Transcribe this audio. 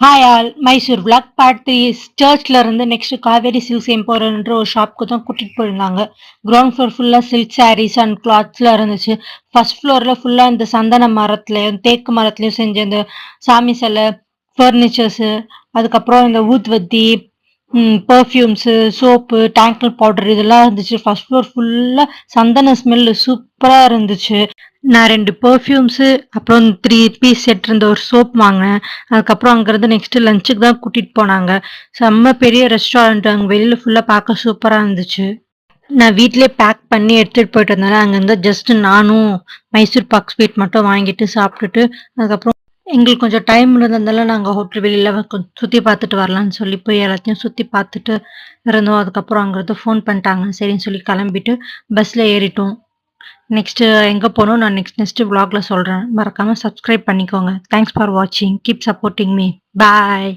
Hi all Mysore vlog part 3 சர்ச்ல இருந்து next Kaveri silks எம்போரியம்ன்ற ஒரு ஷாப்க்கு தான் கூட்டிட்டு போயிருந்தாங்க. கிரவுண்ட் ஃப்ளோர் ஃபுல்லா சில்க் சாரீஸ் அண்ட் கிளாத்ஸ்ல இருந்துச்சு. ஃபர்ஸ்ட் ஃப்ளோர்ல ஃபுல்லா இந்த சந்தன மரத்துலயும் தேக்கு மரத்துலயும் செஞ்ச இந்த சாமி சிலை, ஃபர்னிச்சர்ஸ், அதுக்கப்புறம் இந்த ஊதுவத்தி, பெர்ஃப்யூம்ஸ், சோப்பு, டேங்கிள் பவுடர் இதெல்லாம் இருந்துச்சு. ஃபர்ஸ்ட் ஃப்ளோர் ஃபுல்லா சந்தன ஸ்மெல் சூப்பரா இருந்துச்சு. நான் 2 பெர்ஃப்யூம்ஸு, அப்புறம் 3 பீஸ் செட் இருந்த ஒரு சோப் வாங்குனேன். அதுக்கப்புறம் அங்கருந்து நெக்ஸ்ட் லஞ்சுக்கு தான் கூட்டிட்டு போனாங்க. செம்ம பெரிய ரெஸ்டாரண்ட். அங்க வெளில ஃபுல்லா பார்க்க சூப்பரா இருந்துச்சு. நான் வீட்லயே பேக் பண்ணி எடுத்துட்டு போயிட்டு இருந்தேன். அங்கருந்து ஜஸ்ட் நானும் மைசூர் பாக் ஸ்வீட் மட்டும் வாங்கிட்டு சாப்பிட்டுட்டு, அதுக்கப்புறம் எங்களுக்கு கொஞ்சம் டைம் இருந்ததுனால நாங்க ஹோட்டல் வெளியில கொஞ்சம் சுத்தி பார்த்துட்டு வரலான்னு சொல்லி போய் எல்லாத்தையும் சுத்தி பார்த்துட்டு இருந்தோம். அதுக்கப்புறம் அங்கருந்து ஃபோன் பண்ணிட்டாங்க. சரின்னு சொல்லி கிளம்பிட்டு பஸ்ல ஏறிட்டோம். நெக்ஸ்ட் எங்க போணும் நான் நெக்ஸ்ட் விளாக்ல சொல்றேன். மறக்காம சப்ஸ்கிரைப் பண்ணிக்கோங்க. தேங்க்ஸ் ஃபார் வாட்சிங். Keep supporting me. பாய்.